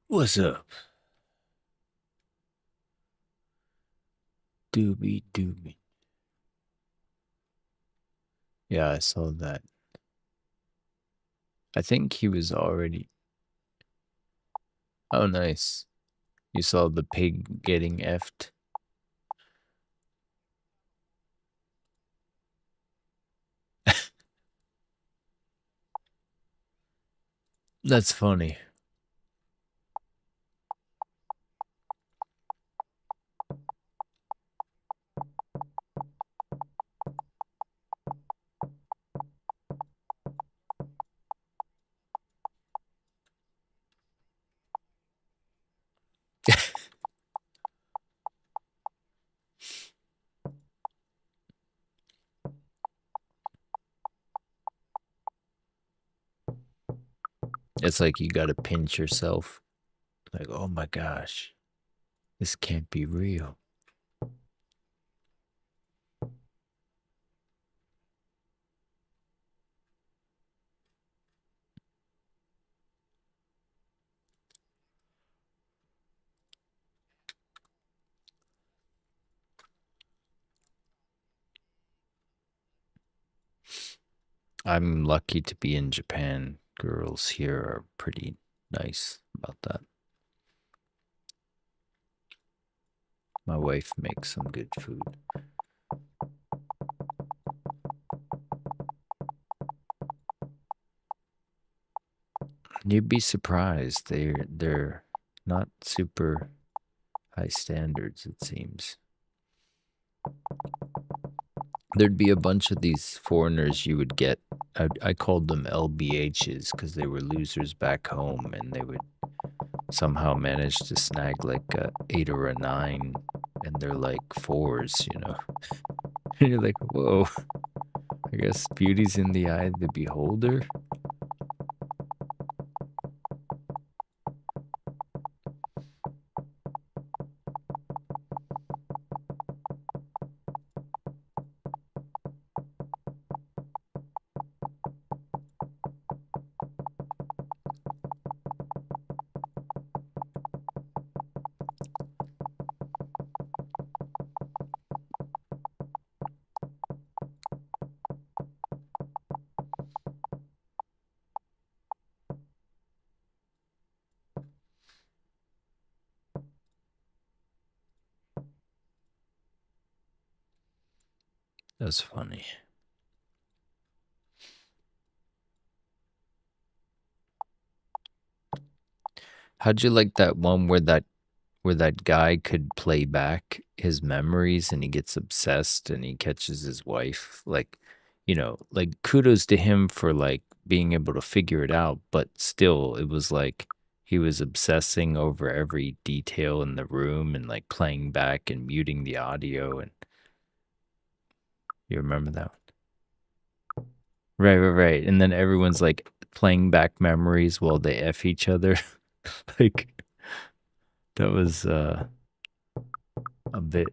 What's up? Doobie doobie. Yeah, I saw that. I think he was already. Oh, nice. You saw the pig getting effed? That's funny. It's like you gotta pinch yourself. Like, oh my gosh, this can't be real. I'm lucky to be in Japan. Girls here are pretty nice about that. My wife makes some good food. You'd be surprised. They're not super high standards, it seems. There'd be a bunch of these foreigners you would get. I called them LBHs because they were losers back home, and they would somehow manage to snag like a 8 or a 9, and they're like 4s, you know. And you're like, whoa, I guess beauty's in the eye of the beholder. That's funny. How'd you like that one where that guy could play back his memories and he gets obsessed and he catches his wife? Like, you know, like kudos to him for like being able to figure it out, but still it was like he was obsessing over every detail in the room and like playing back and muting the audio. And you remember that one? Right. And then everyone's like playing back memories while they F each other. Like that was a bit.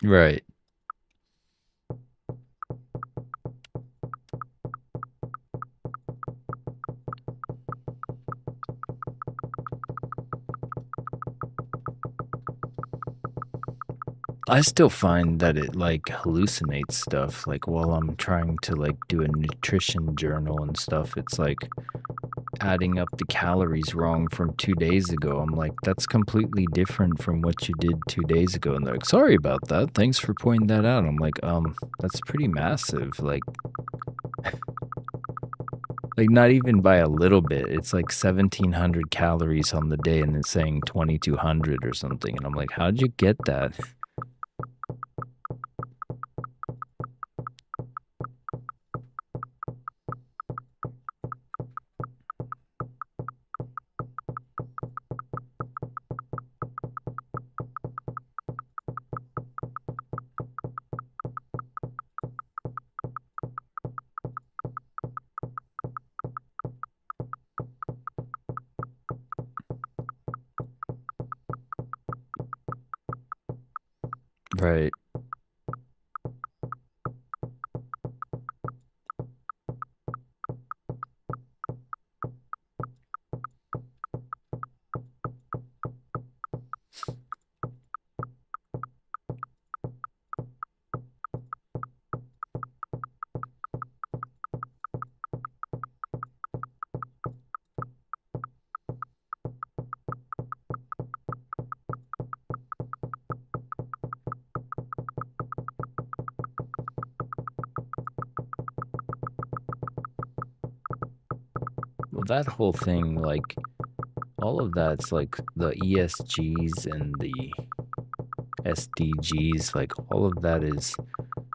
Right. I still find that it like hallucinates stuff. Like while I'm trying to like do a nutrition journal and stuff, it's like adding up the calories wrong from 2 days ago. I'm like, that's completely different from what you did 2 days ago. And they're like, sorry about that. Thanks for pointing that out. I'm like, that's pretty massive. Like, Like, not even by a little bit. It's like 1,700 calories on the day, and it's saying 2,200 or something. And I'm like, how'd you get that? Right. Well, that whole thing, like, all of that's like the ESGs and the SDGs, like, all of that is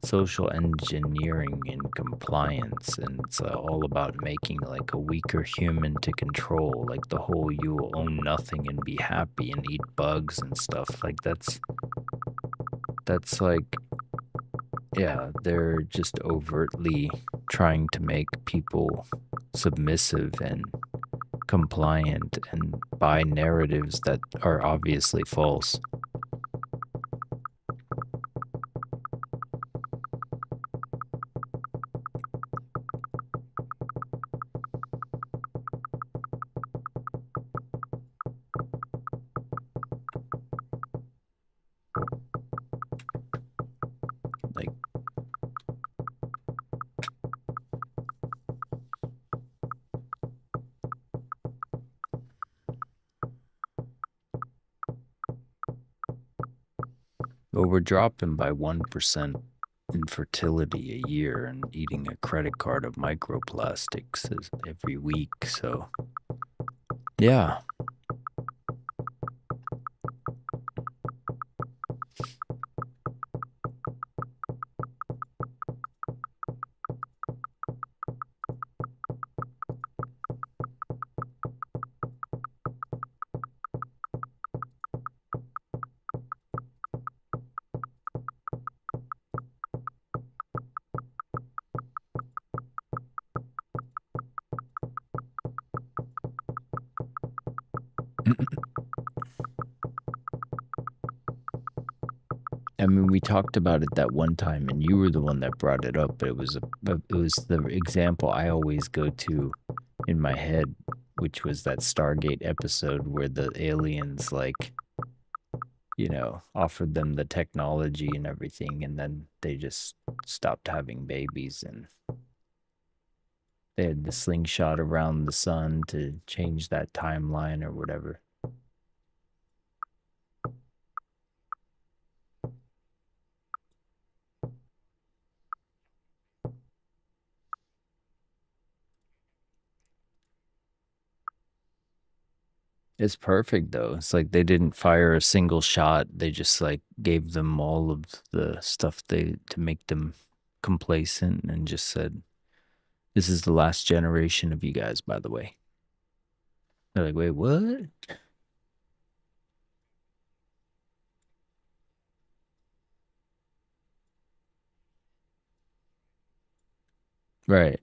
social engineering and compliance, and it's all about making like a weaker human to control, like the whole you will own nothing and be happy and eat bugs and stuff. Like, that's like, yeah, they're just overtly trying to make people submissive and compliant and buy narratives that are obviously false. Like, well, we're dropping by 1% in fertility a year and eating a credit card of microplastics every week. So, yeah, I mean, we talked about it that one time, and you were the one that brought it up. But it was the example I always go to in my head, which was that Stargate episode where the aliens, like, offered them the technology and everything, and then they just stopped having babies, and they had the slingshot around the sun to change that timeline or whatever. It's perfect though. It's like they didn't fire a single shot. They just like gave them all of the stuff they to make them complacent and just said, "This is the last generation of you guys, by the way." They're like, "Wait, what?" Right.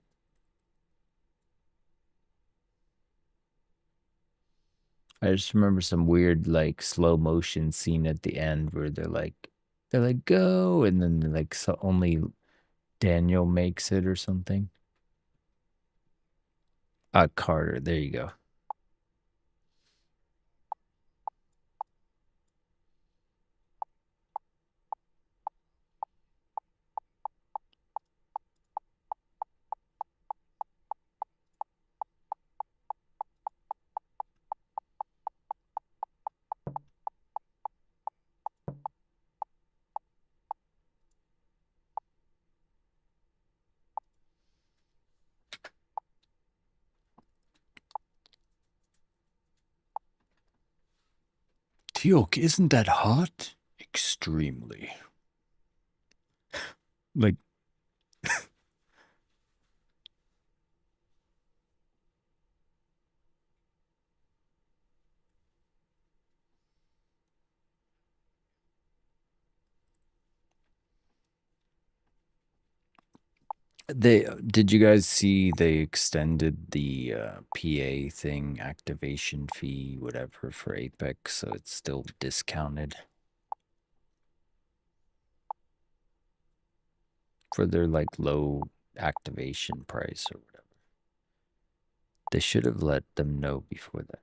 I just remember some weird like slow motion scene at the end where they're like go, and then like so only Daniel makes it or something. Carter, there you go. Teok, isn't that hot? Extremely. Like, did you guys see they extended the PA thing, activation fee, whatever, for Apex, so it's still discounted for their like low activation price or whatever. They should have let them know before that.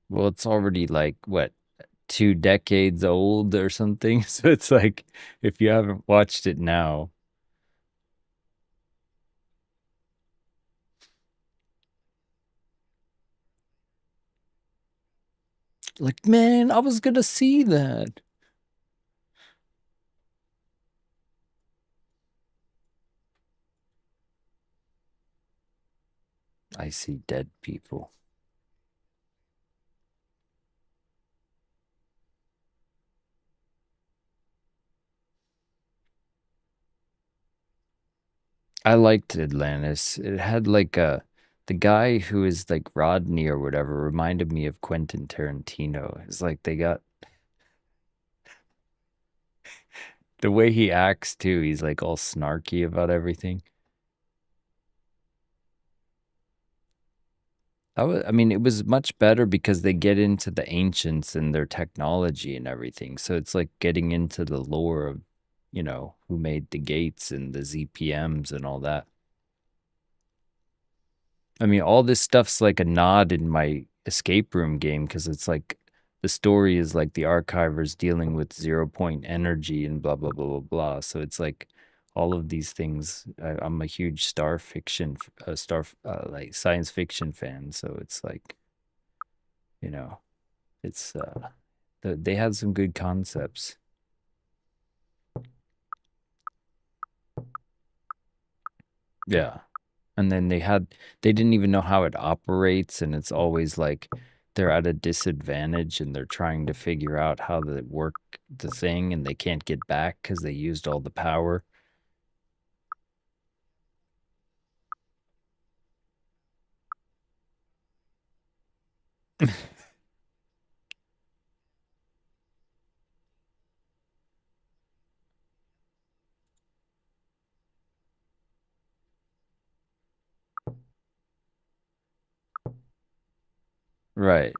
Well, it's already like what, 2 decades old or something. So it's like if you haven't watched it now, like, man, I was gonna see that. I see dead people. I liked Atlantis. It had like the guy who is like Rodney or whatever reminded me of Quentin Tarantino. It's like they got the way he acts too. He's like all snarky about everything. I mean, it was much better because they get into the ancients and their technology and everything. So it's like getting into the lore of, who made the gates and the ZPMs and all that. I mean, all this stuff's like a nod in my escape room game because it's like the story is like the archivers dealing with 0 point energy and blah blah blah blah blah. So it's like all of these things. I'm a huge star fiction, like science fiction fan. So it's like, you know, it's they had some good concepts. Yeah. And then they didn't even know how it operates, and it's always like they're at a disadvantage and they're trying to figure out how to work the thing and they can't get back because they used all the power. Right.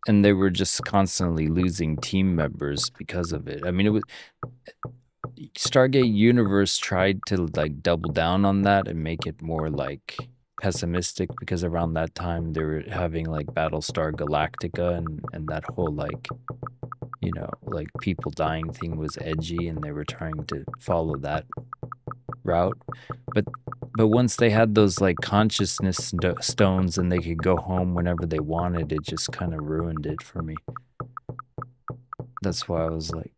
And they were just constantly losing team members because of it. I mean, it was Stargate Universe tried to like double down on that and make it more like pessimistic because around that time they were having like Battlestar Galactica and that whole like, like people dying thing was edgy and they were trying to follow that route. But but once they had those like consciousness stones and they could go home whenever they wanted, it just kind of ruined it for me. That's why I was like,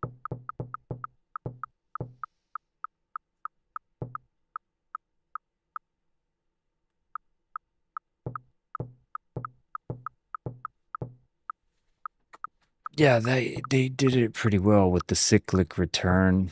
yeah, they did it pretty well with the cyclic return.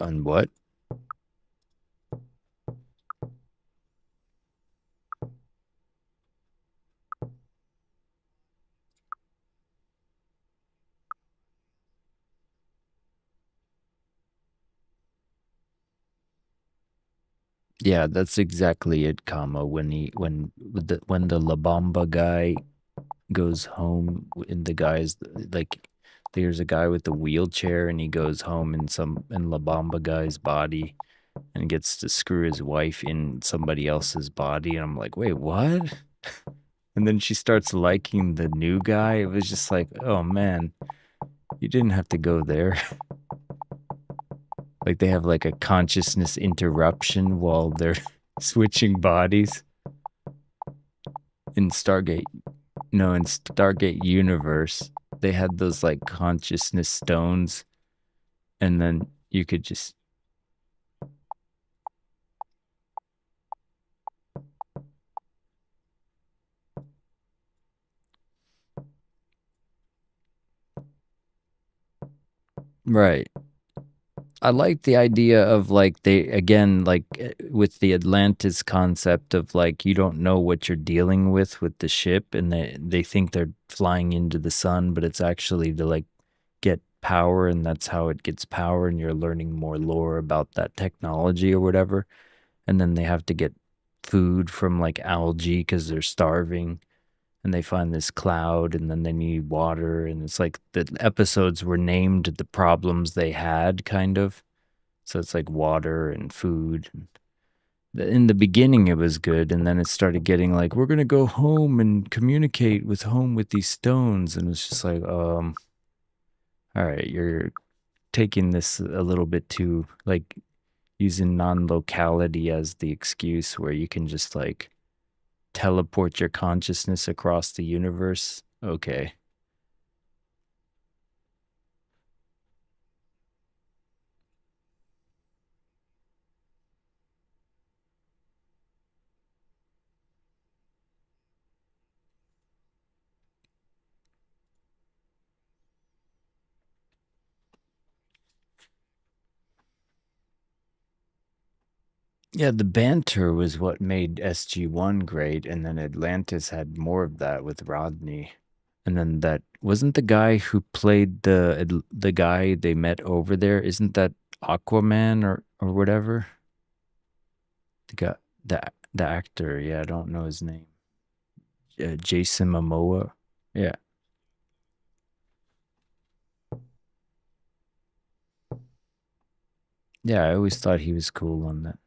On what? Yeah, that's exactly it, comma. When the La Bamba guy goes home, and the guy's like, there's a guy with a wheelchair, and he goes home in La Bamba guy's body, and gets to screw his wife in somebody else's body, and I'm like, wait, what? And then she starts liking the new guy. It was just like, oh man, you didn't have to go there. Like they have like a consciousness interruption while they're switching bodies in Stargate. No, in Stargate Universe, they had those like consciousness stones, and then you could just right. I like the idea of like they again like with the Atlantis concept of like you don't know what you're dealing with the ship, and they think they're flying into the sun, but it's actually to like get power, and that's how it gets power, and you're learning more lore about that technology or whatever. And then they have to get food from like algae because they're starving, and they find this cloud, and then they need water, and it's like the episodes were named the problems they had, kind of. So it's like water and food. In the beginning it was good, and then it started getting like, we're gonna go home and communicate with home with these stones, and it's just like, all right, you're taking this a little bit too, like using non-locality as the excuse where you can just like teleport your consciousness across the universe. Okay. Yeah, the banter was what made SG1 great, and then Atlantis had more of that with Rodney. And then that wasn't the guy who played the guy they met over there. Isn't that Aquaman or whatever? The guy, the actor. Yeah, I don't know his name. Jason Momoa. Yeah, yeah. I always thought he was cool on that.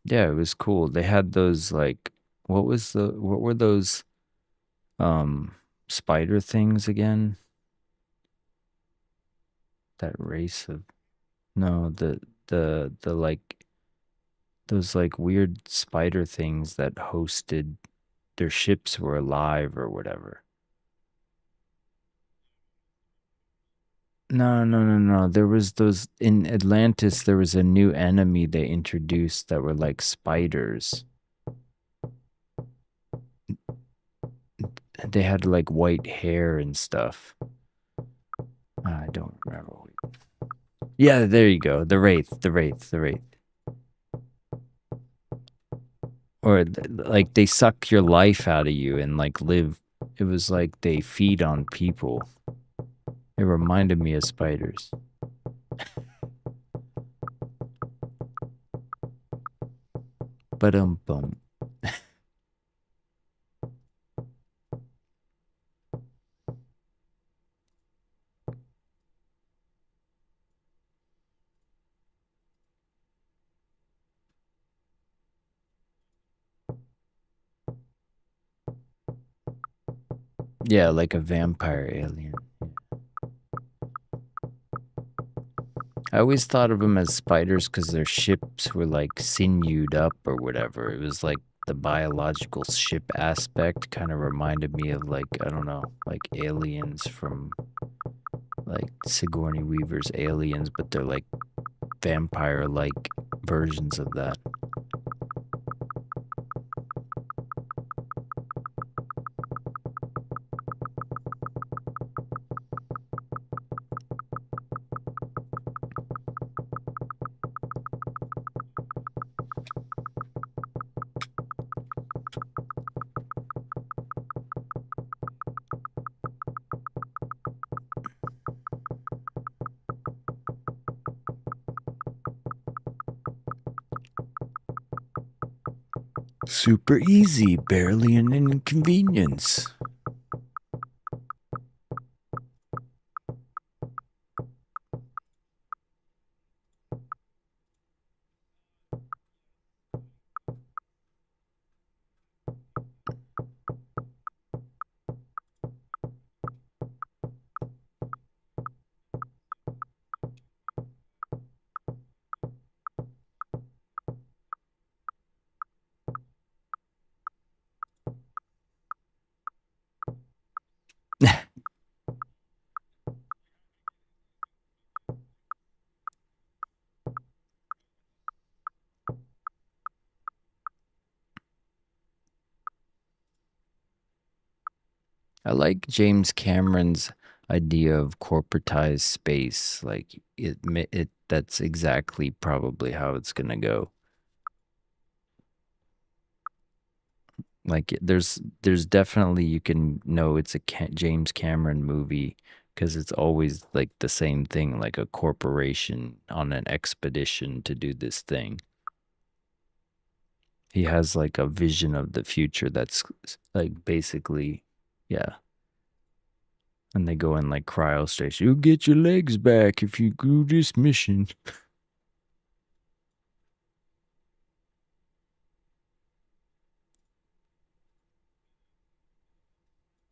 Yeah, it was cool. They had those like, what were those um spider things again? That race of no, the like those like weird spider things that hosted their ships were alive or whatever. No, no, no, no. There was those in Atlantis. There was a new enemy they introduced that were like spiders. They had like white hair and stuff. I don't remember. Yeah, there you go. The wraith. Or like they suck your life out of you and like live. It was like they feed on people. It reminded me of spiders. But boom. Yeah, like a vampire alien. I always thought of them as spiders because their ships were like sinewed up or whatever. It was like the biological ship aspect kind of reminded me of like, I don't know, like aliens from like Sigourney Weaver's Aliens, but they're like vampire like versions of that. Super easy, barely an inconvenience. I like James Cameron's idea of corporatized space. Like it that's exactly probably how it's going to go. Like there's definitely you can know it's a James Cameron movie because it's always like the same thing, like a corporation on an expedition to do this thing. He has like a vision of the future that's like basically, yeah. And they go in like cryo station. You'll get your legs back if you do this mission.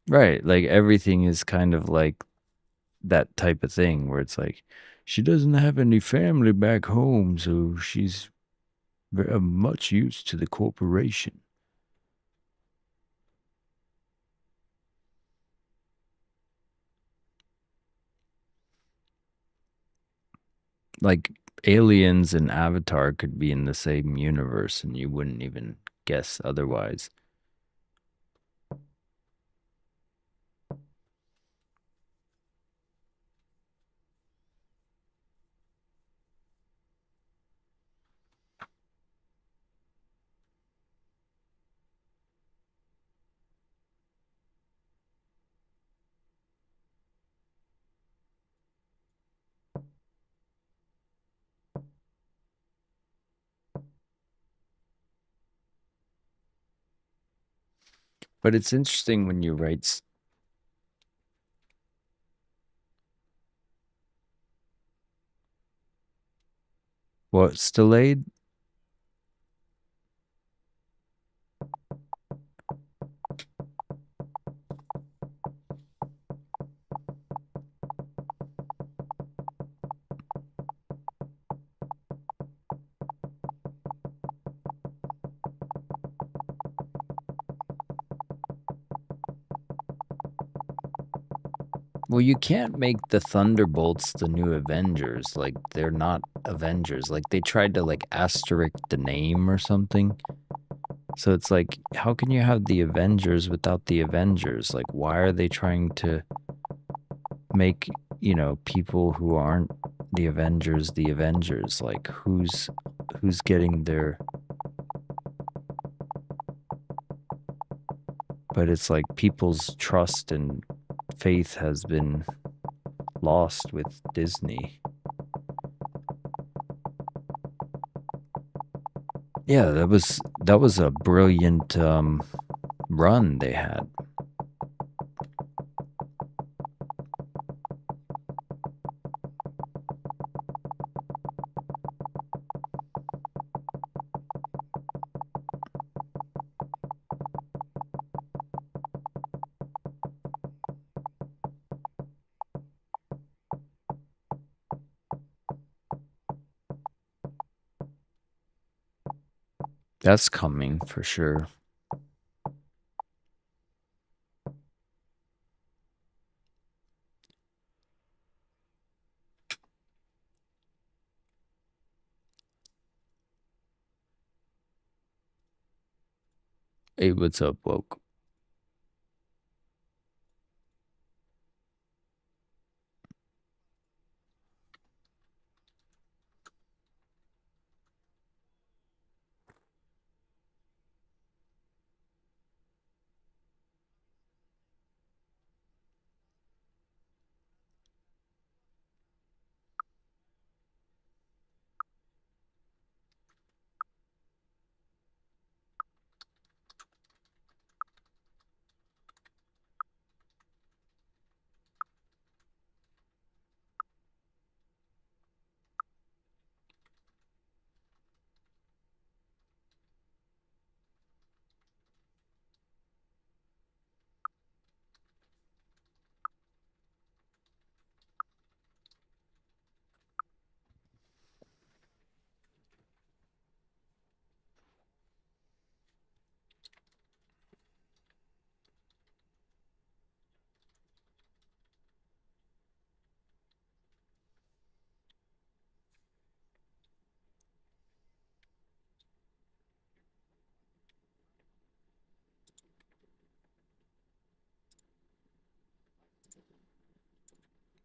Right. Like everything is kind of like that type of thing where it's like she doesn't have any family back home, so she's very much used to the corporation. Like aliens and Avatar could be in the same universe and you wouldn't even guess otherwise. But it's interesting when you write what's delayed. Well, you can't make the Thunderbolts the new Avengers. Like they're not Avengers. Like they tried to like asterisk the name or something. So it's like, how can you have the Avengers without the Avengers? Like, why are they trying to make, people who aren't the Avengers? Like who's getting their but it's like people's trust and faith has been lost with Disney. Yeah, that was a brilliant run they had. That's coming for sure. Hey, what's up, woke?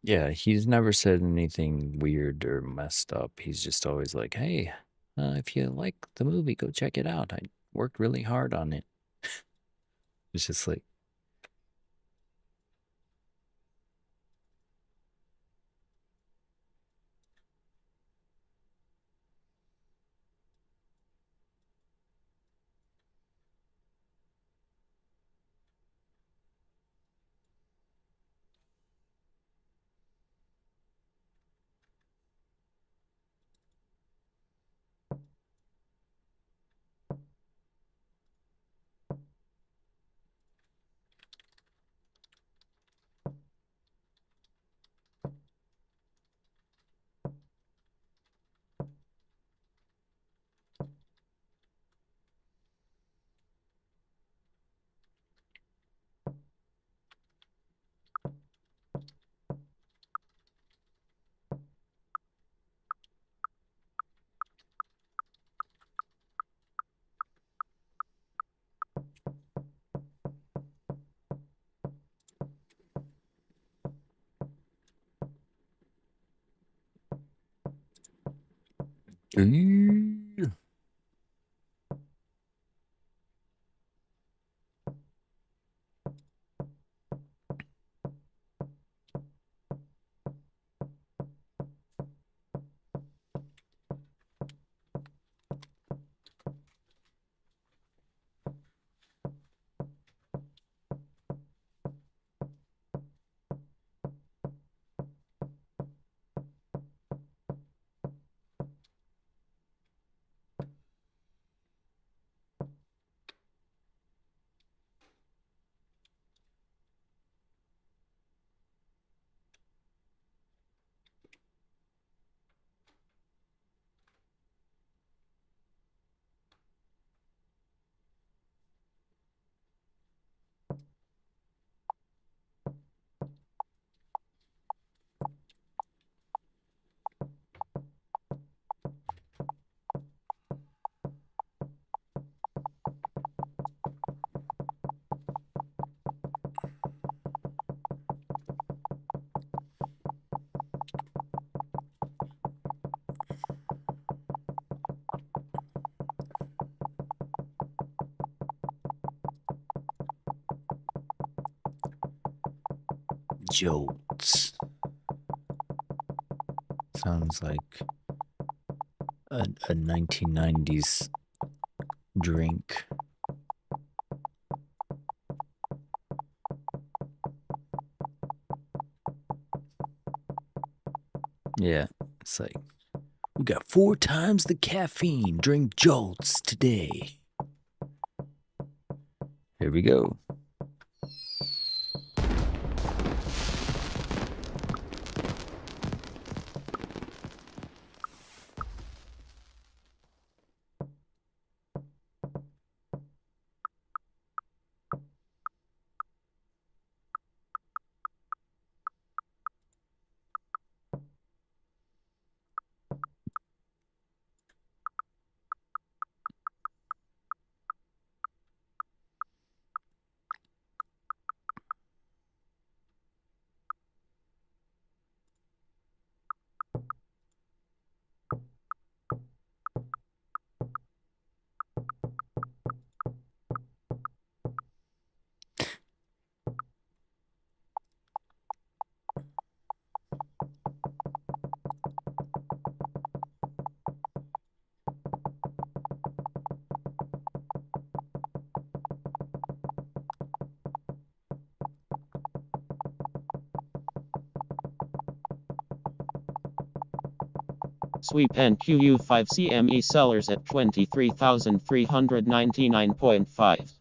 Yeah, he's never said anything weird or messed up. He's just always like, hey, if you like the movie, go check it out. I worked really hard on it. It's just like, jolts. Sounds like a 1990s drink. Yeah, it's like, we got 4 times the caffeine. Drink jolts today. Here we go. Sweep and QU5 CME sellers at 23,399.5.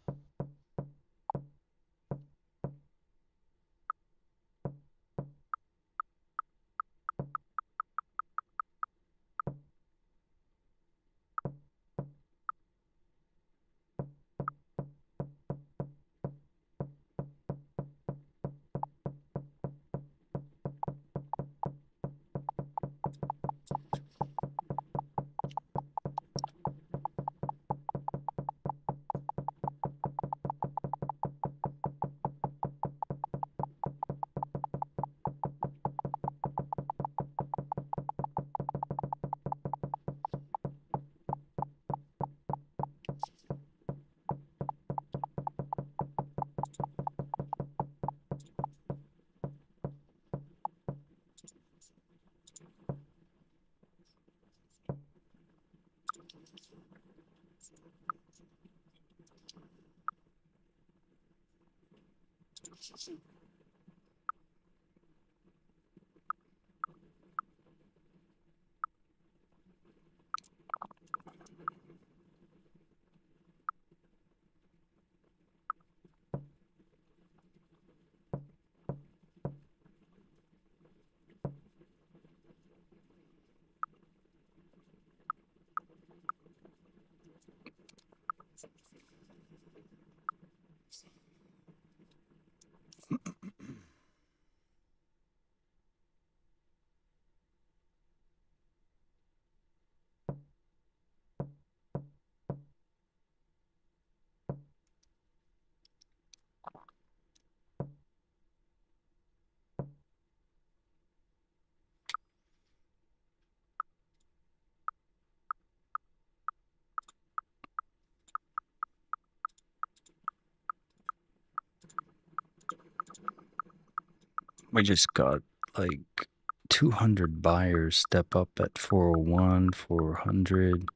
We just got like 200 buyers step up at 401, 400,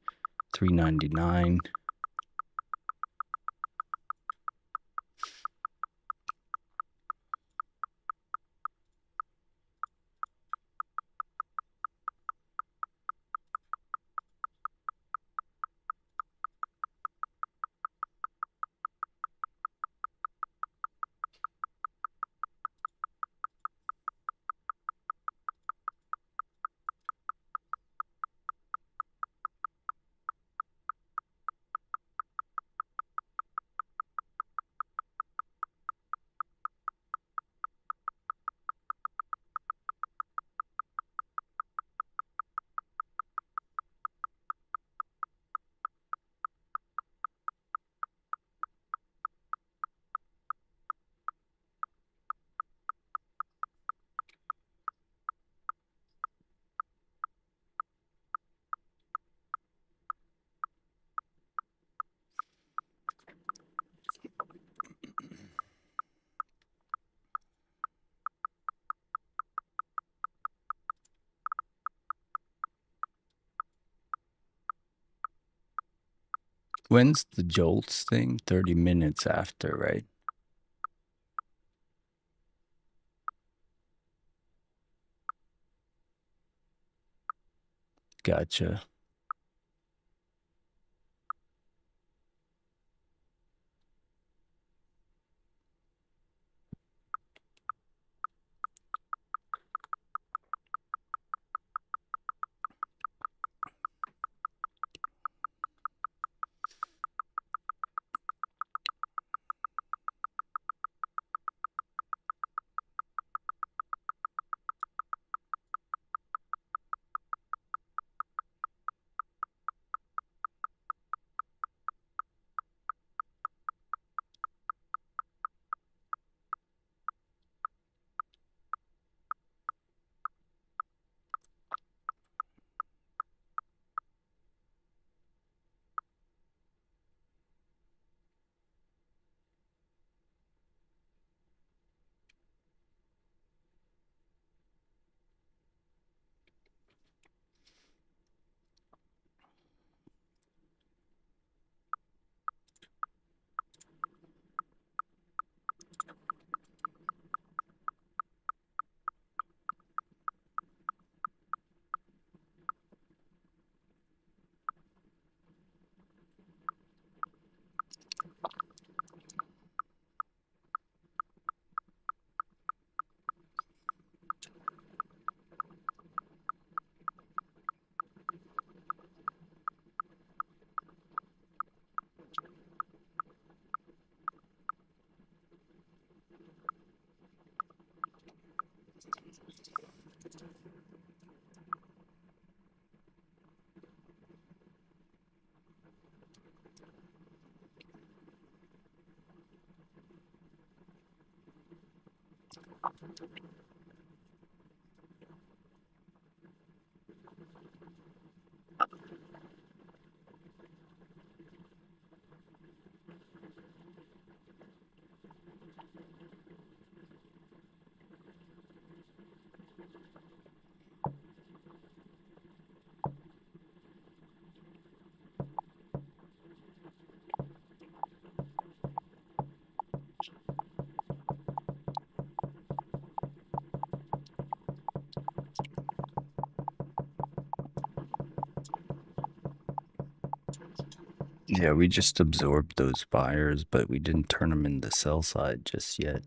399. When's the Jolts thing? 30 minutes after, right? Gotcha. Yeah, we just absorbed those buyers, but we didn't turn them into sell side just yet.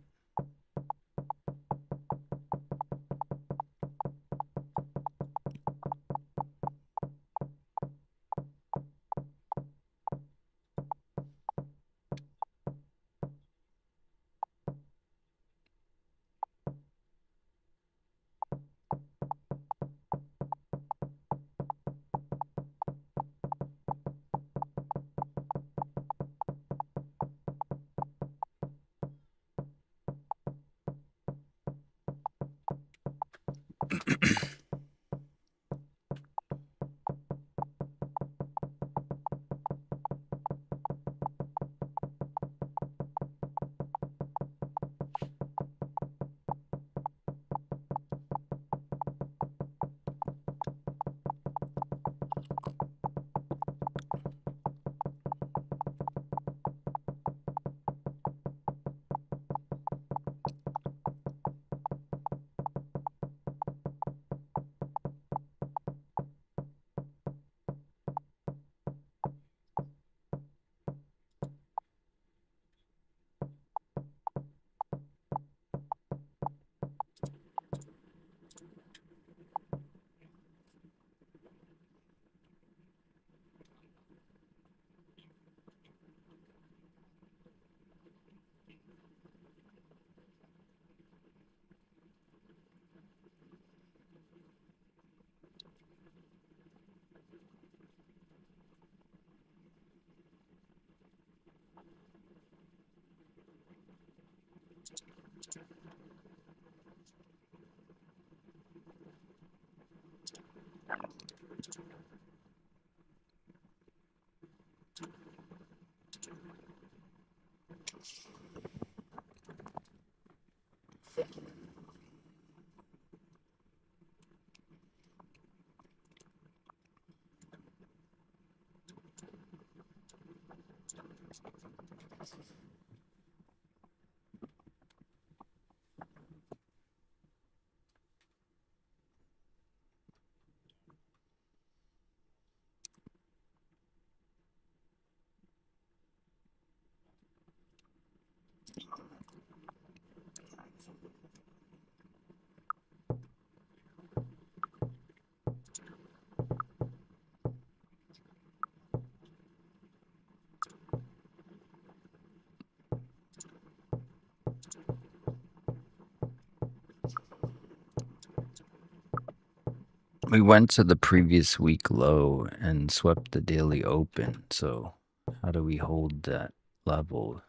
We went to the previous week low and swept the daily open. So how do we hold that level?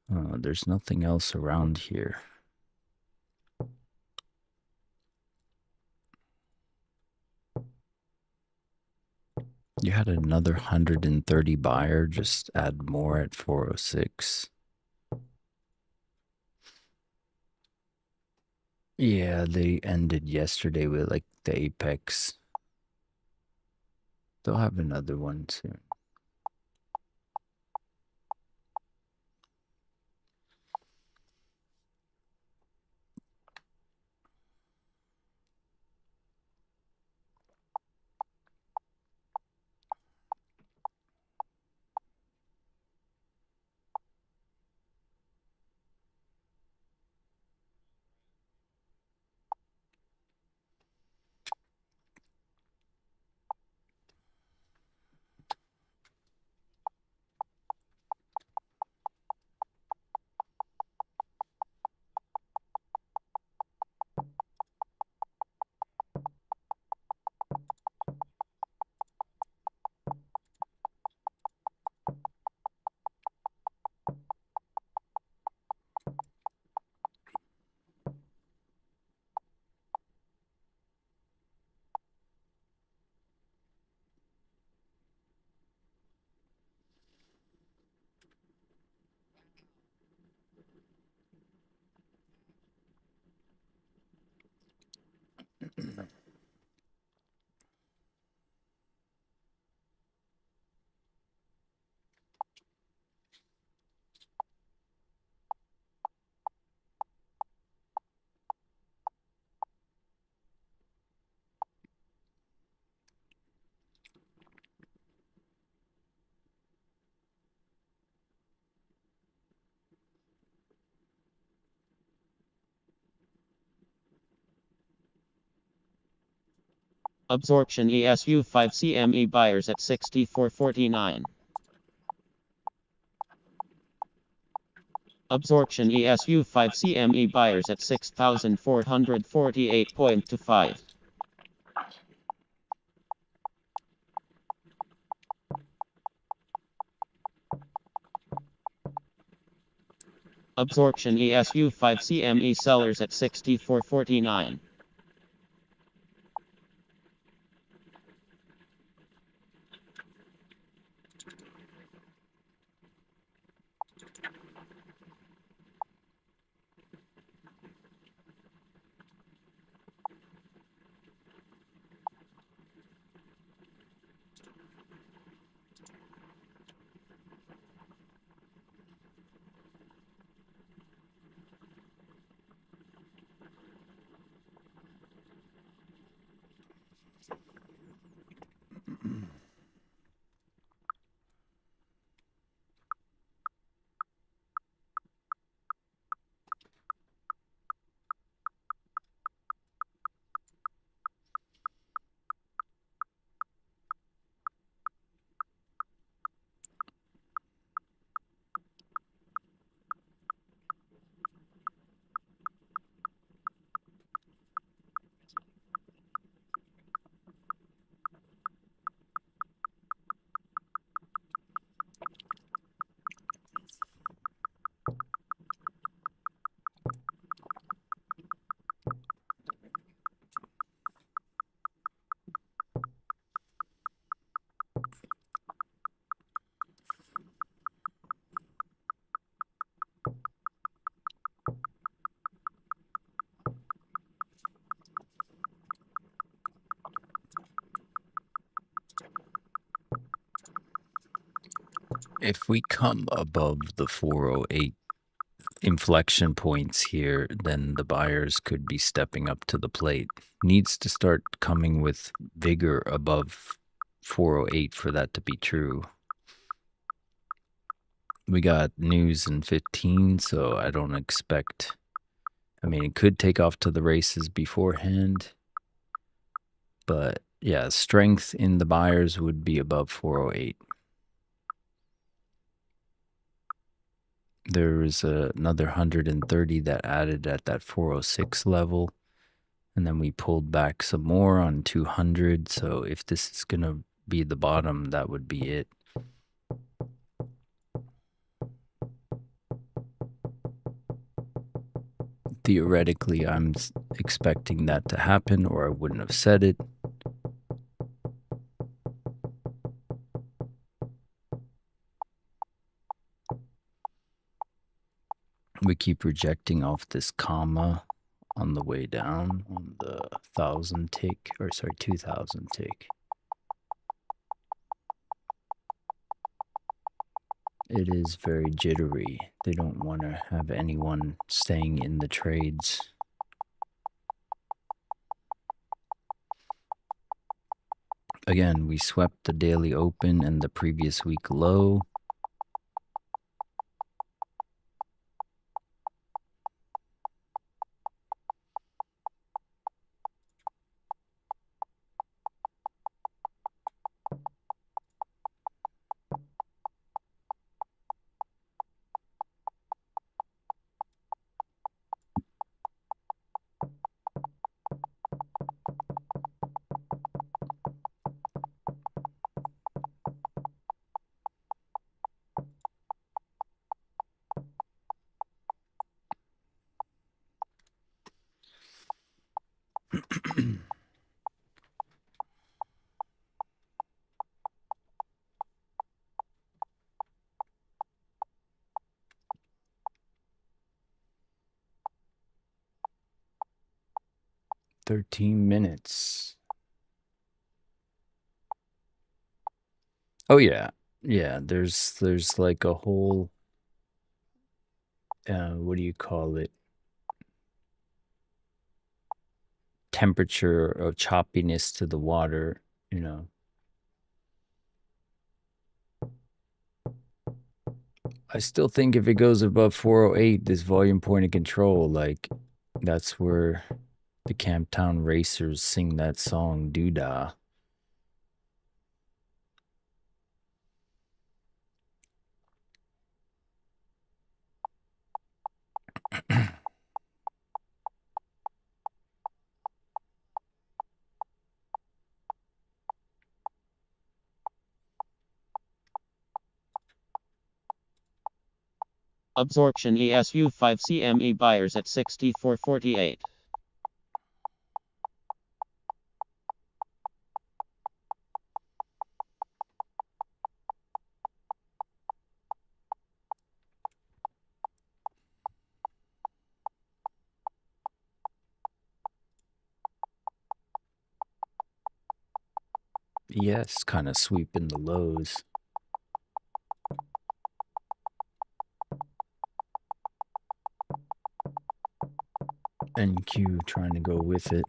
There's nothing else around here. You had another 130 buyer, just add more at 406. Yeah, they ended yesterday with like the apex. They'll have another one soon. Absorption ESU 5 CME buyers at 64.49. Absorption ESU 5 CME buyers at 6,448.25. Absorption ESU 5 CME sellers at 64.49. If we come above the 408 inflection points here, then the buyers could be stepping up to the plate. Needs to start coming with vigor above 408 for that to be true. We got news in 15, so I don't expect... I mean, it could take off to the races beforehand. But yeah, strength in the buyers would be above 408. There was another 130 that added at that 406 level. And then we pulled back some more on 200. So if this is going to be the bottom, that would be it. Theoretically, I'm expecting that to happen, or I wouldn't have said it. We keep rejecting off this comma on the way down on the 1,000 tick, or sorry, 2,000 tick. It is very jittery. They don't want to have anyone staying in the trades. Again, we swept the daily open and the previous week low. $13. Oh yeah, yeah. There's like a whole what do you call it? Temperature of choppiness to the water, you know. I still think if it goes above 408, this volume point of control, like that's where The Camptown Racers sing that song, Doodah. Absorption ESU 5 CME buyers at 64.48. Yes, kind of sweeping the lows. NQ trying to go with it.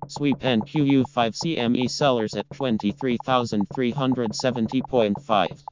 Sweep NQU 5 CME sellers at 23,370.5.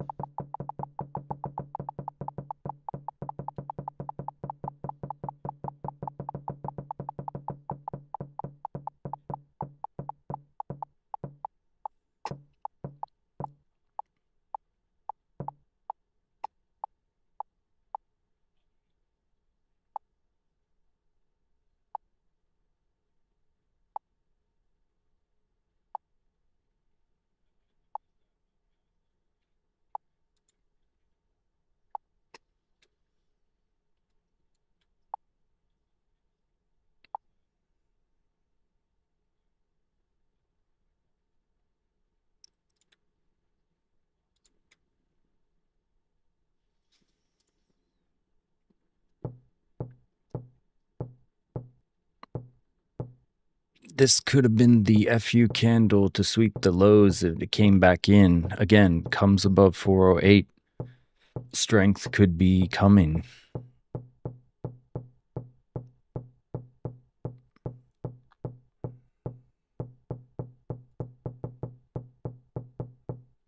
This could have been the FU candle to sweep the lows if it came back in. Again, comes above 408. Strength could be coming.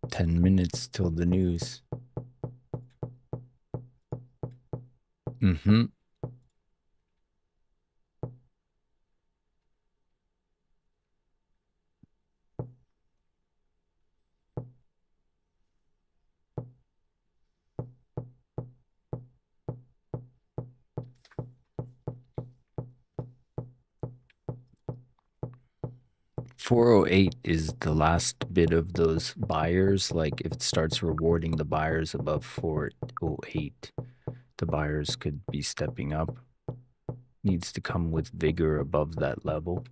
$10 till the news. 408 is the last bit of those buyers. Like if it starts rewarding the buyers above 408, the buyers could be stepping up. Needs to come with vigor above that level.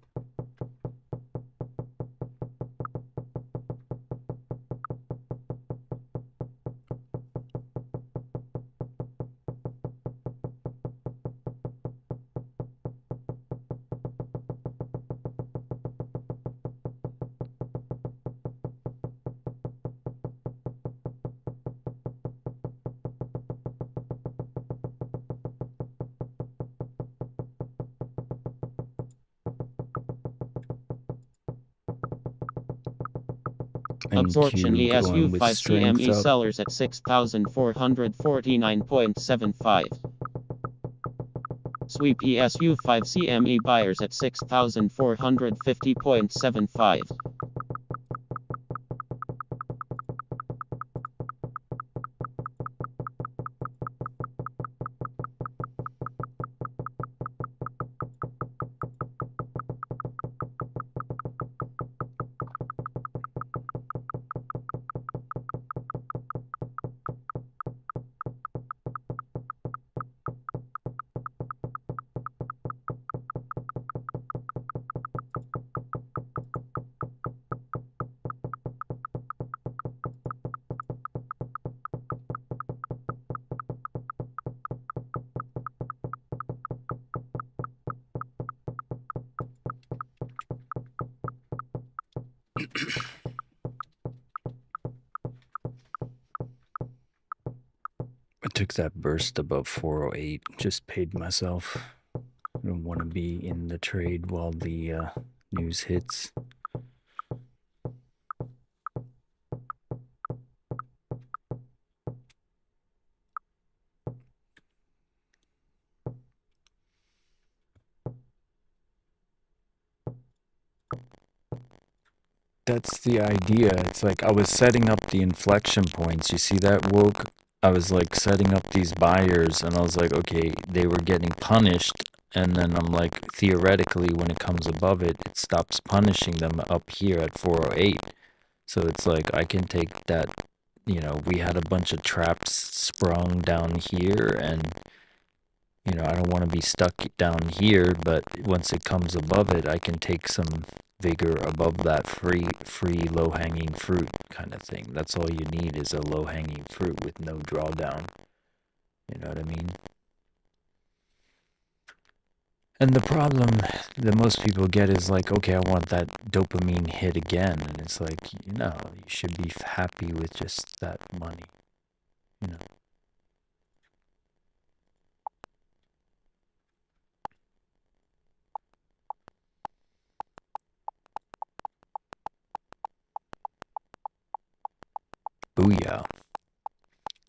Absorption NQ ESU going with 5 strength CME up. sellers at 6,449.75. Sweep ESU 5 CME buyers at 6,450.75. I took that burst above 408. Just paid myself. I don't want to be in the trade while the news hits. That's the idea. It's like I was setting up the inflection points. You see that, Woke? I was like setting up these buyers, and I was like, okay, they were getting punished. And then I'm like, theoretically, when it comes above it, it stops punishing them up here at 408. So it's like I can take that, you know, we had a bunch of traps sprung down here, and you know, I don't want to be stuck down here, but once it comes above it, I can take some vigor above that free low-hanging fruit kind of thing. That's all you need is a low-hanging fruit with no drawdown. You know what I mean? And the problem that most people get is like, okay, I want that dopamine hit again. And it's like, you know, you should be happy with just that money, you know. Booyah.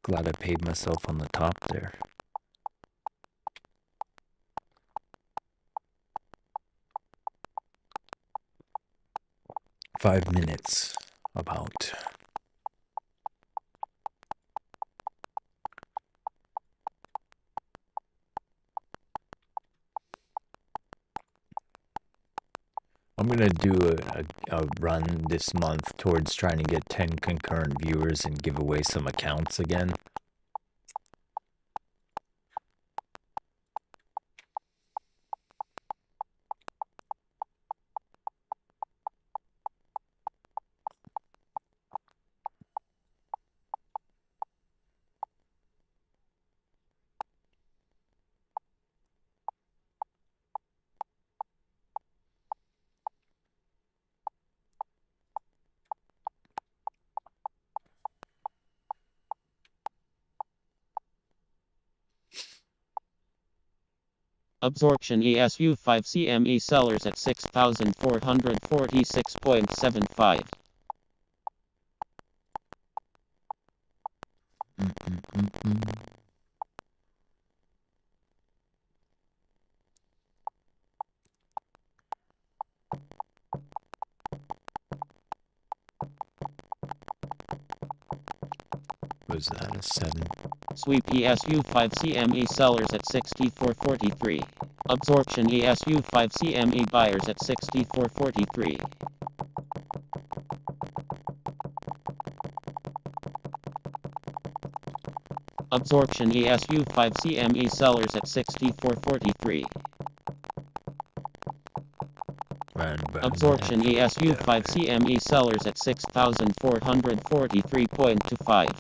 Glad I paid myself on the top there. $5 minutes about. I'm going to do a run this month towards trying to get 10 concurrent viewers and give away some accounts again. Absorption ESU5 CME sellers at 6,446.75. Was that a 7? Sweep ESU5 CME sellers at 64.43. Absorption ESU5 CME buyers at 64.43. Absorption ESU5 CME sellers at 64.43. Absorption ESU5 CME sellers at 6,443.25.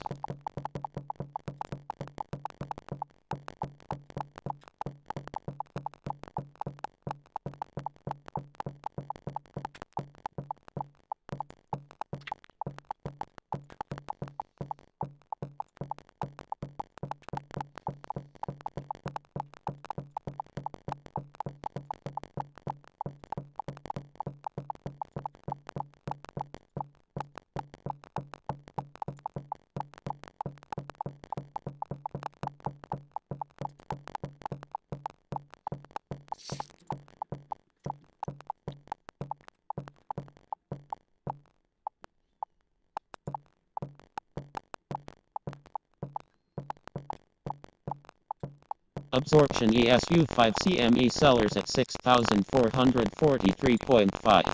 Absorption ESU5 CME sellers at 6,443.5.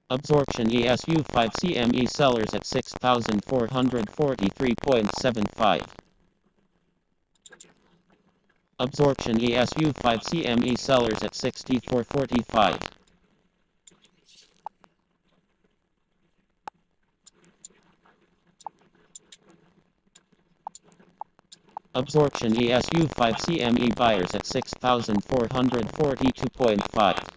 Absorption ESU5 CME sellers at 6,443.75. Absorption ESU5 CME sellers at 64.45. Absorption ESU5 CME buyers at 6,442.5.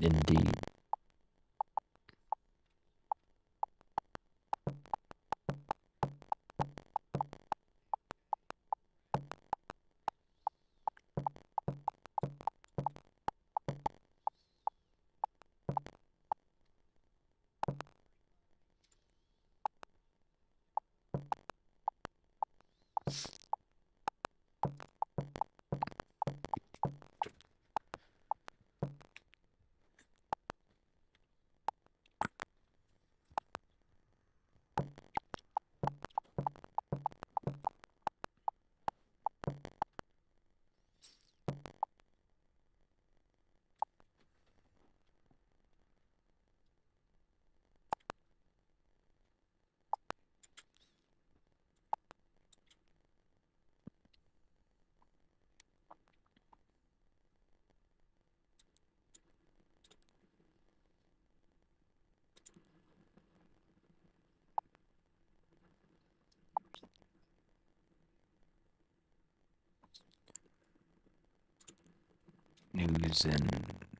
Indeed. News in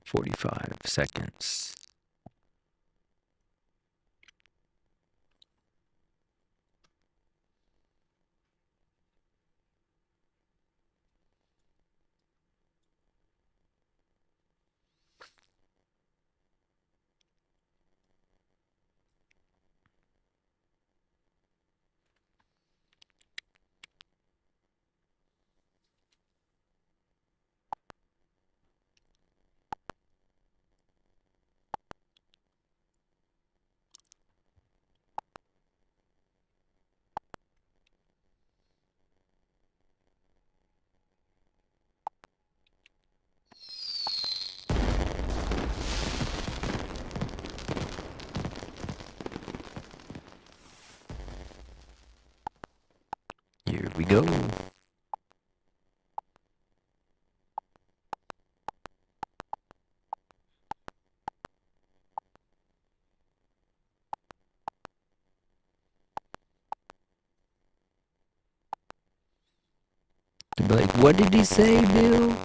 45 seconds. Here we go. To be like, what did he say, Bill?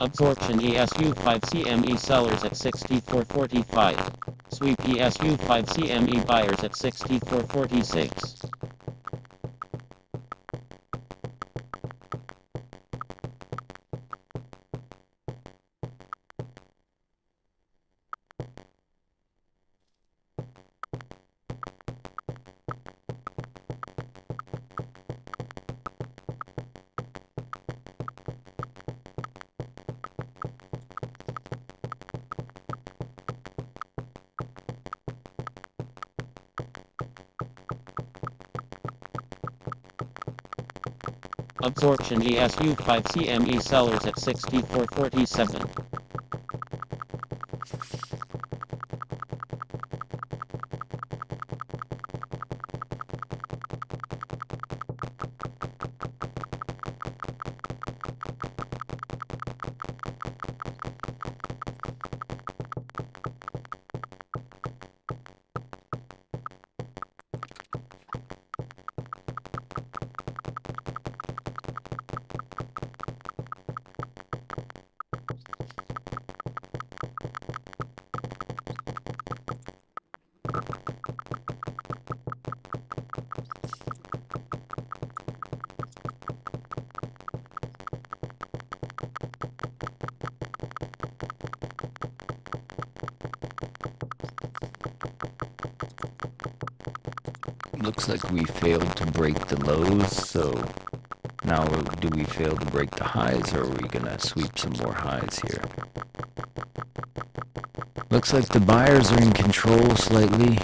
Absorption ESU5 CME sellers at 64.45. Sweep ESU5 CME buyers at 64.46. Absorption ESU5 CME sellers at 64.47. Looks like we failed to break the lows, so now do we fail to break the highs, or are we gonna sweep some more highs here? Looks like the buyers are in control slightly.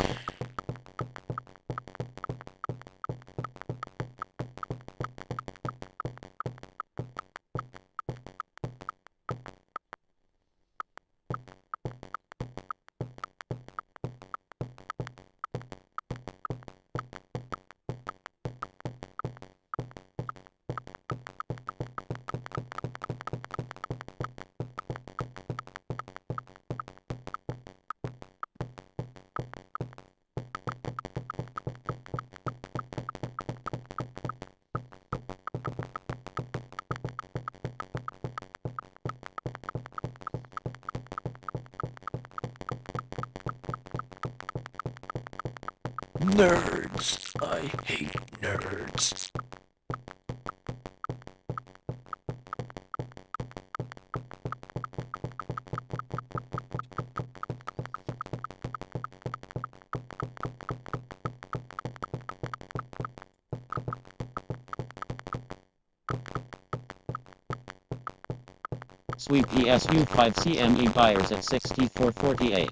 Nerds. I hate nerds. Sweep ESU 5 CME buyers at 64.48.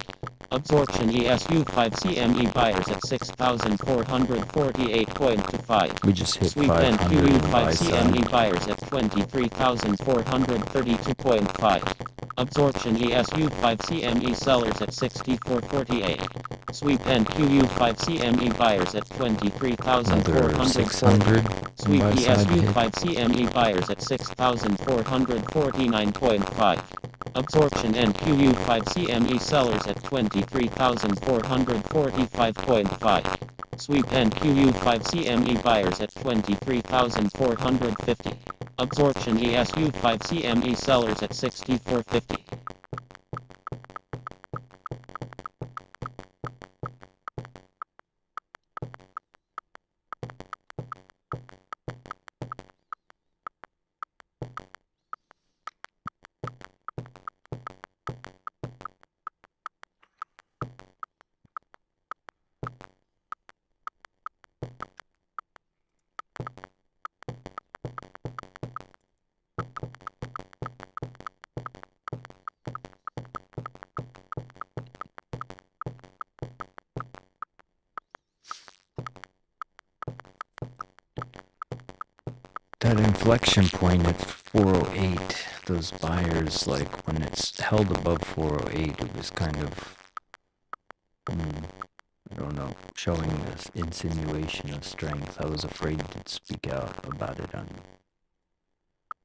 Absorption ESU 5 CME buyers at 6,448.25. We just hit Sweep 500 NQU on 5 buy CME side. buyers at 23,432.5. Absorption ESU 5 CME sellers at 64.48. Sweep NQU 5 CME buyers at Another 23,440. 600 on Sweep buy side ESU hit. 5 CME buyers at 6,449.5. Absorption NQU 5 CME sellers at 23,445.5. Sweep NQU 5 CME buyers at 23,450. Absorption ESU 5 CME sellers at 64.50. That inflection point at 408, those buyers, like when it's held above 408, it was kind of, I don't know, showing this insinuation of strength. I was afraid to speak out about it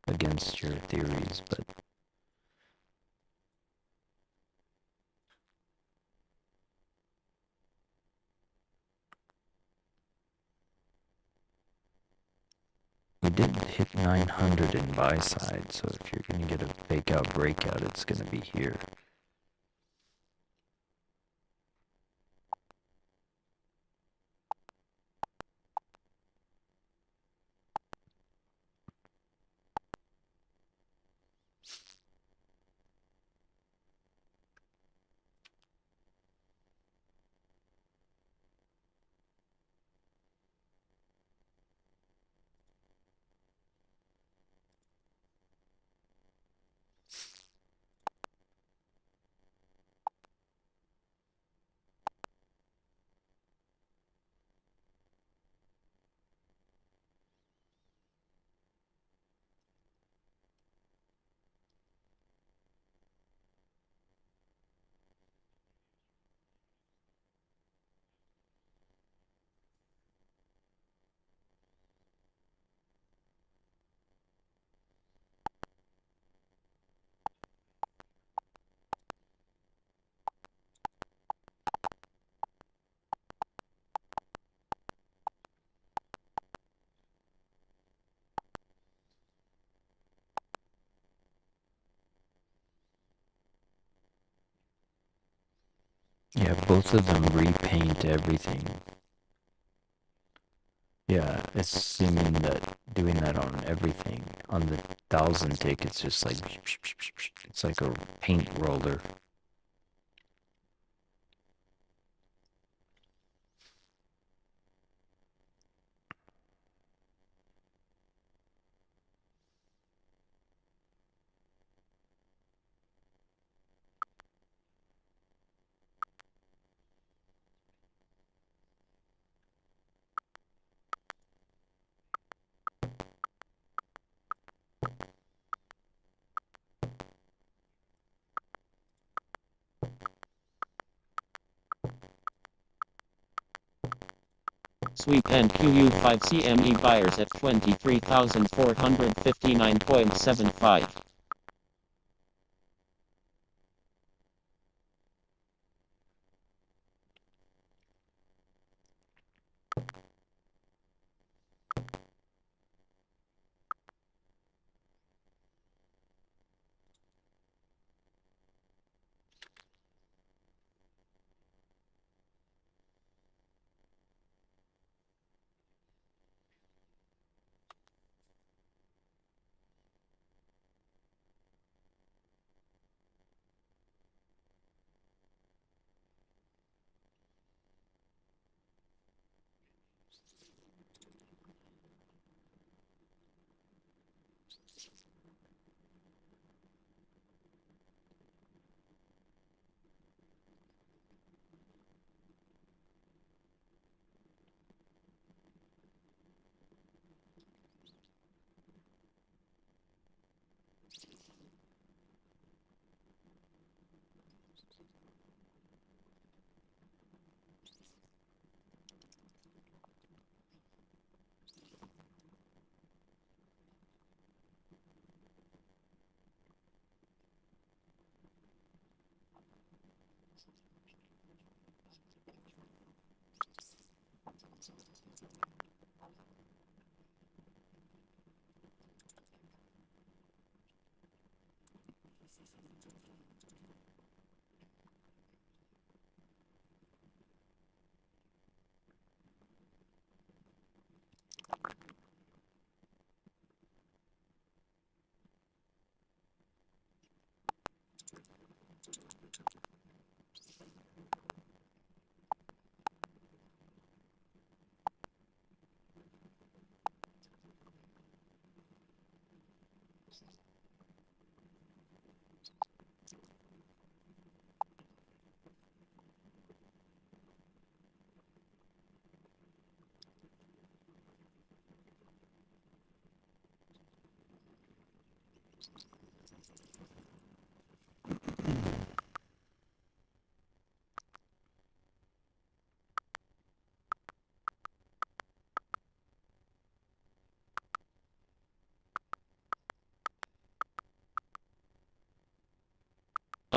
against your theories, but we did hit 900 in buy side, so if you're going to get a fake out breakout, it's going to be here. Yeah, both of them repaint everything. Yeah, it's seeming that doing that on everything. On the 1,000 tick, it's just like, it's like a paint roller. Sweep and QU5 CME buyers at 23,459.75.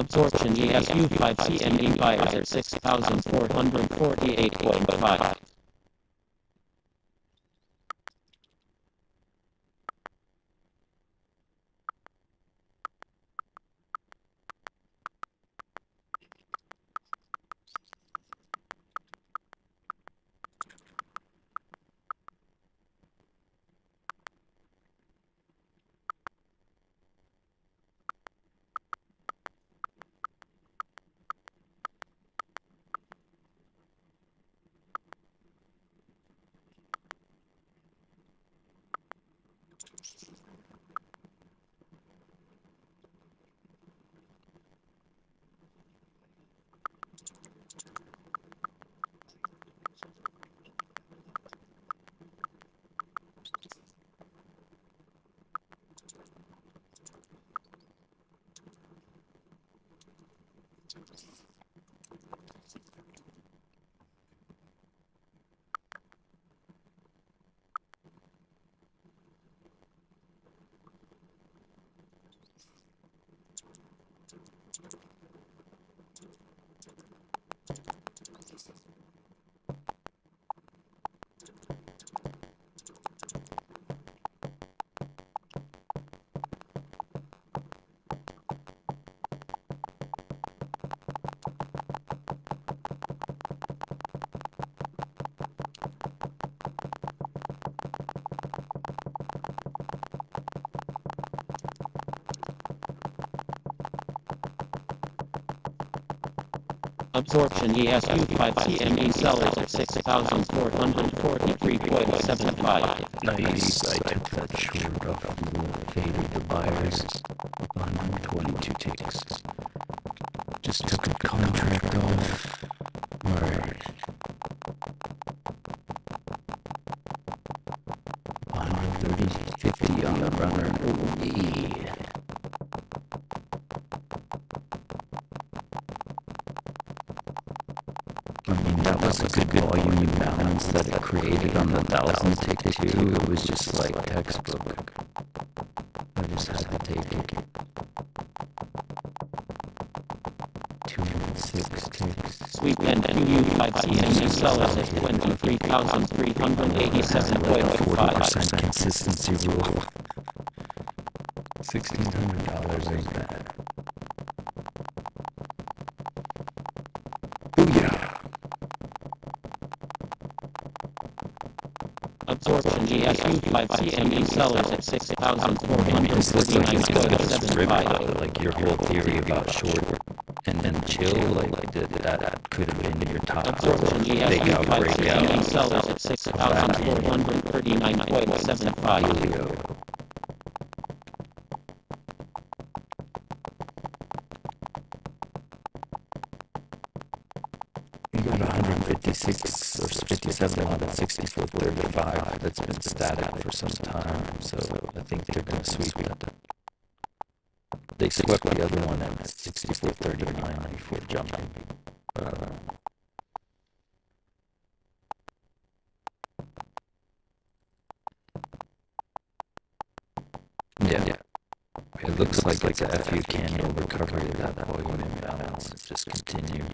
Absorption ESU5 CME buyers at 6,448.5. Absorption ESU5 CME sellers at 6,443.75. Nice. I took that short off faded the buyers on 22 ticks. Just took a contract off. Alright. 130, 50 on the runner. Yeah. I mean, that was a good volume balance that it created on the 1,000 tick too. It was just like textbook. I just had to take it. 206 ticks. Sweep and QU5CME sellers at 23,387.5. Consistency rule. $1,600 ain't bad. Booyah! Absorption GSU5CME sellers at 6,439.75. Like your whole theory about short and then chill, like that could have been your top. Absorption GSU5CME sellers at 6,439.75. You got 156 or 57 on 64.35. That's been static for some time, so I think they're going to sweep that. They swept the other one at 64.39 before jumping. Yeah. It looks like it's a FU candle recovery of that volume imbalance. It's just continue.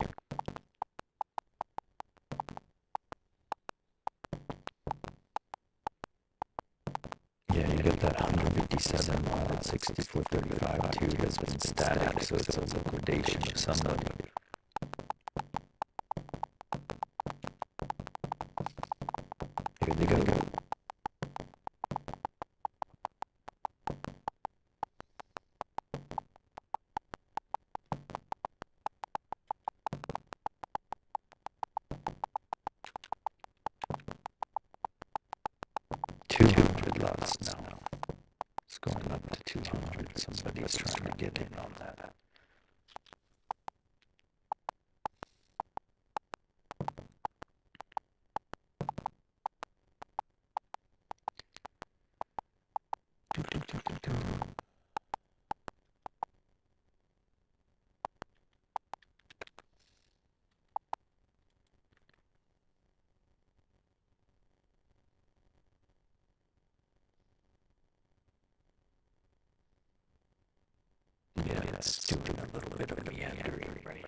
Yeah, you get that 157 on 64.35 too. That's been static, so it's a liquidation of somebody. Here they go. Lots now. It's going up to 200. Somebody's trying to get in on that. Yeah, that's doing a little bit of meandering right here.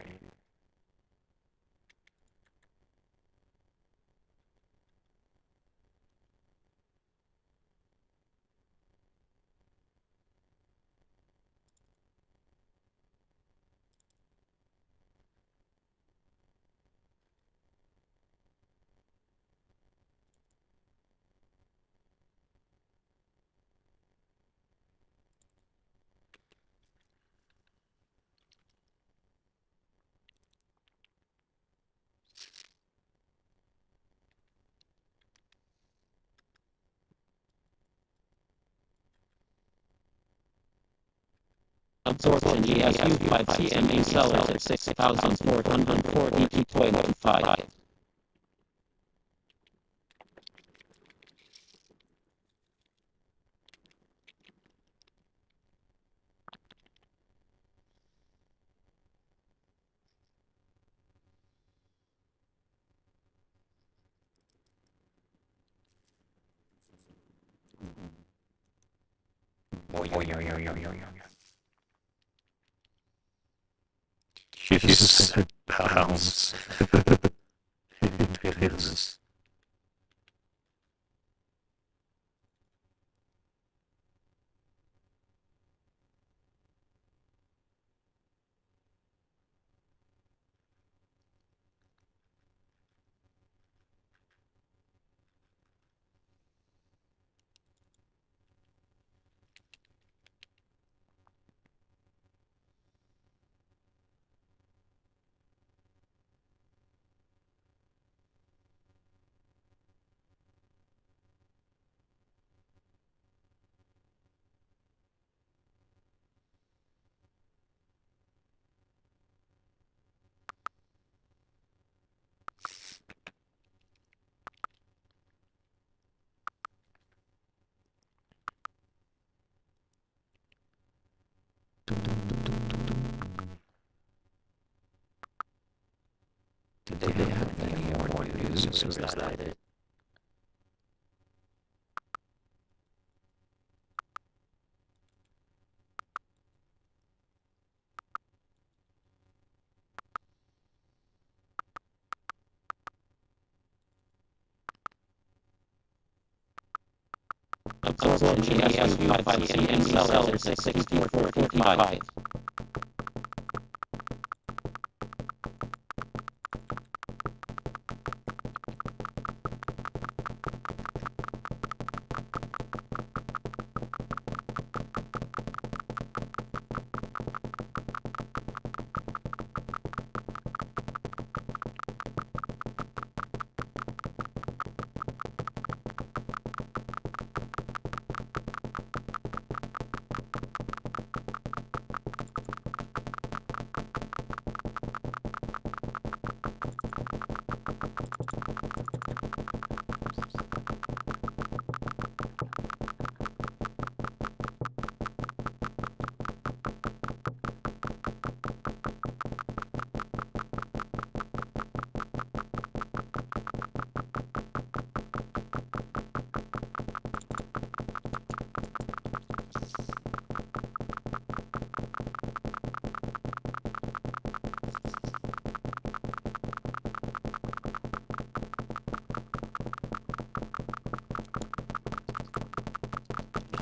Absorption GSU5CME sellers at 6,442.15. Jesus, pounds. It is. Did they have any more news, or was that it? Absorption ESU 5 CME sellers at 64.45.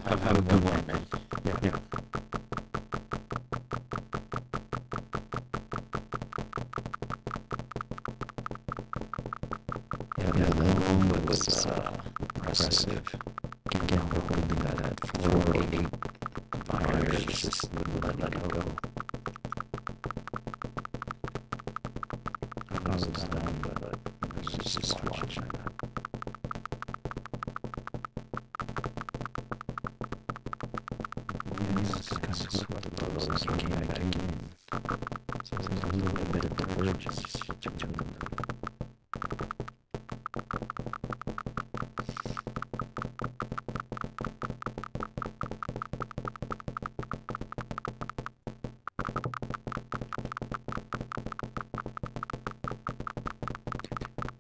Have a good one, man. Yeah. Yeah, that one was impressive. Again, we're holding that at 488. Buyers just wouldn't let it go. I was down, but I was just watching that. Those came back in. So there's a little bit of divergence between them.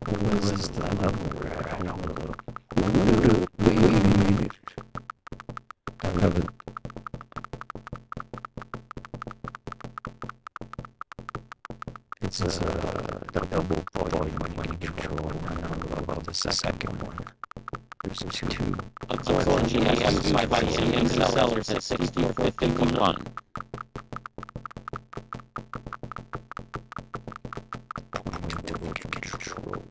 What was the level we're at? Wait. I have it. It's a double volume money control above the second one. There's two. Absorption ESU 5 CME sellers at 64.51. Control.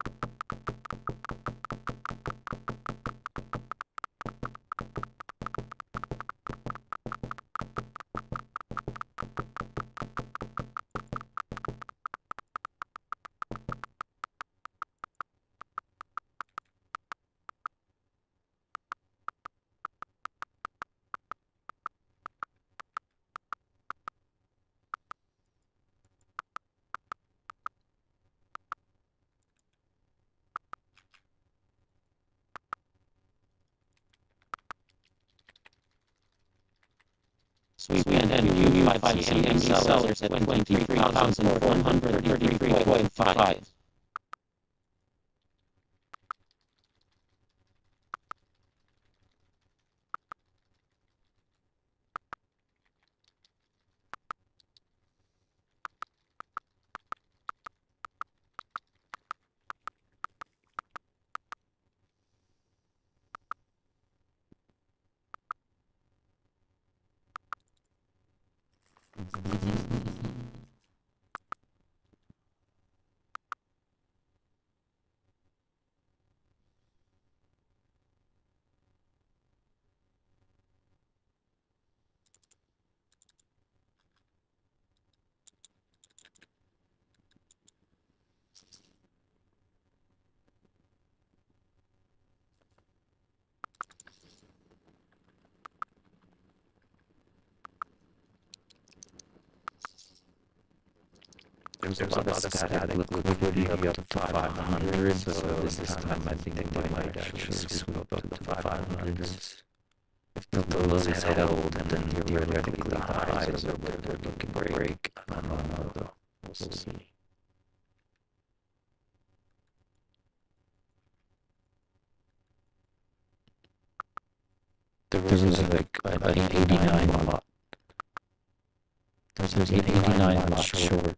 Sweep and UU 5 CME sellers at 23,433.5. There's a lot of static liquidity up to 500, so this time I think they might actually swoop up to the 500s. If the lows is held, then theoretically the highs are where they're looking to break. I don't know though. We'll see. There was like an 89 lot. There's an 89 lot short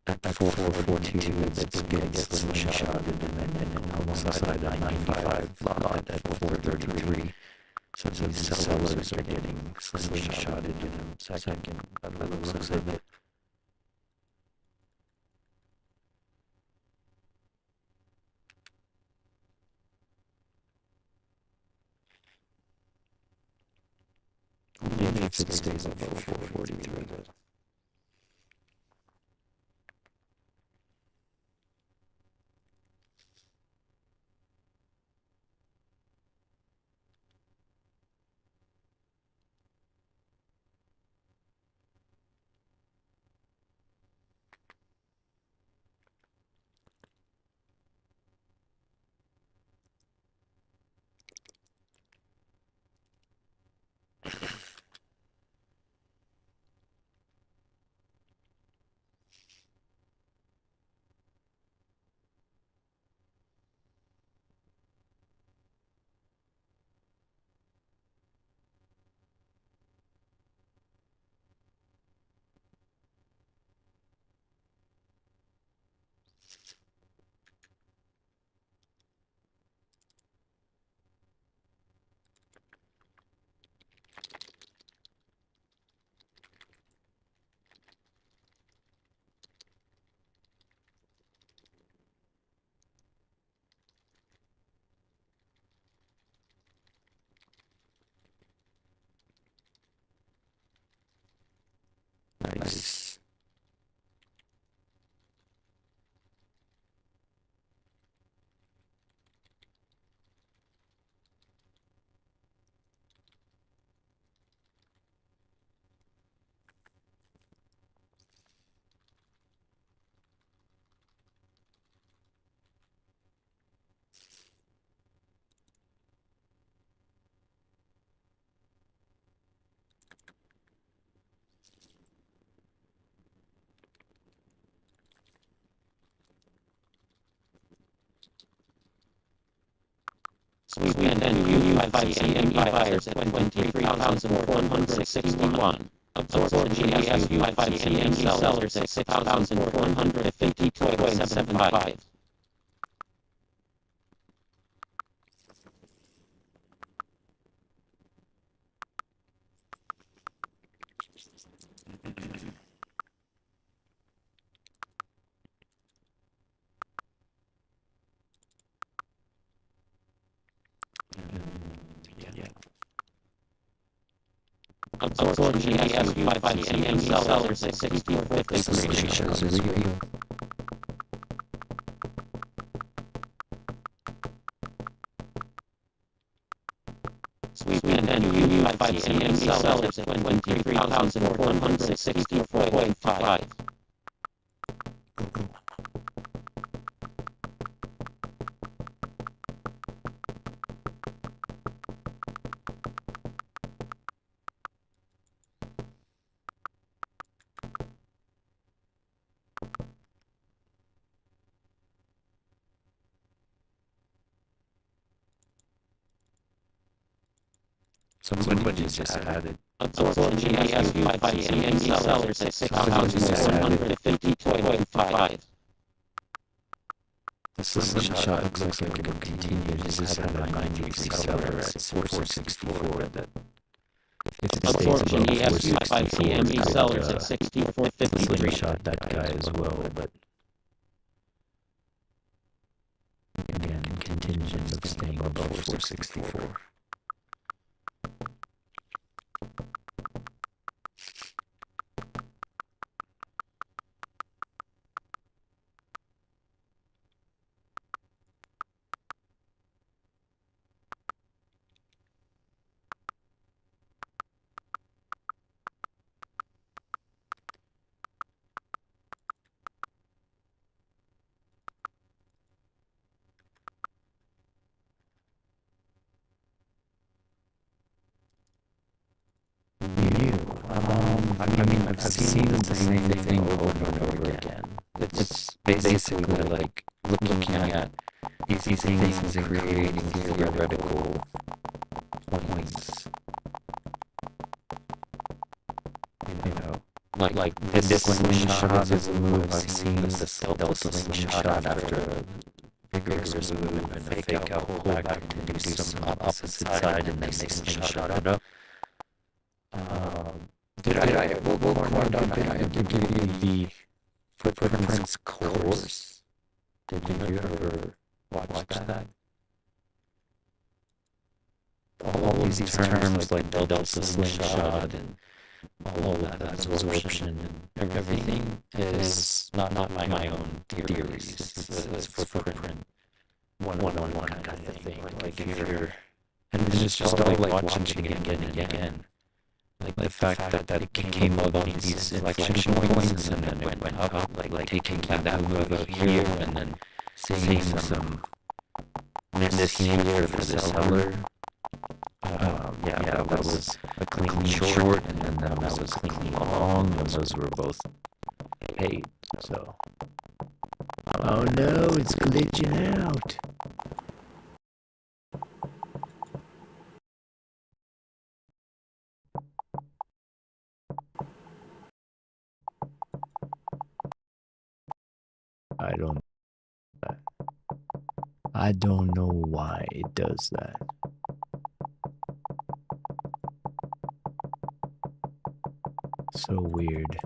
at 442 that's getting slingshotted, and then alongside a 95 lot at 433. So these sellers are getting slingshotted in a second. That looks like it. Only if it stays above 443. Nice. Sweep and UU5CME buyers at 23,161. Absorption GSU5CME sellers at 6,452.75. Absorption GSU5CME sellers at 64.53. Sweep and UU5CME sellers at 23,464.5. Somebody just added. Absorption GSU5CME sellers at 6,152.5. The slingshot looks like it will continue. Just had a 9-week seller at 464. That if it stays Absorption above 5CME sellers at 64.53. slingshot that guy as well, but again, contingent of staying above 464. I've seen the same thing over and over again. It's basically like looking at these things and creating theoretical points. You know, like this slingshot is a move I've seen the slingshot after a bigger vigorous move and a fake out pullback to do some opposite side, and then they slingshot it up. Did I give you the footprints course? Did you ever watch that? All of these terms like delta slingshot and all of that absorption and everything is not my own theories. It's footprint 101 kind of thing. Like if you're, and it's just all like watching it again and again. Like the fact that it came up on these inflection points and then it went up, like taking that move up here and then seeing some miss here for the seller. That was a clean short, and then that was a clean long, and those were both paid, so. Oh no, it's glitching out. I don't know why it does that. So weird.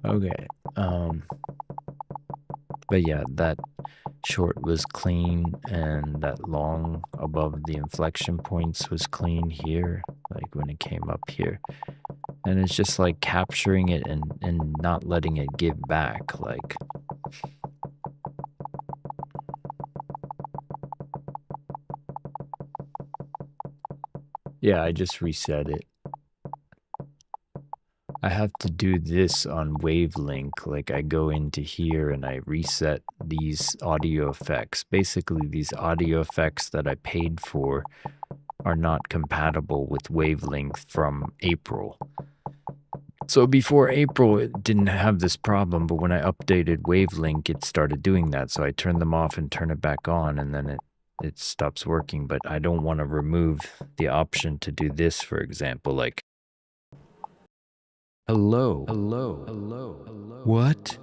Okay. But yeah, that short was clean, and that long above the inflection points was clean here, like when it came up here. And it's just like capturing it and not letting it give back, like. Yeah, I just reset it. I have to do this on Wavelink, like I go into here and I reset these audio effects. Basically, these audio effects that I paid for are not compatible with Wavelength from April. So before April, it didn't have this problem, but when I updated Wavelink, it started doing that. So I turned them off and turn it back on, and then it stops working. But I don't want to remove the option to do this, for example, like, hello. What?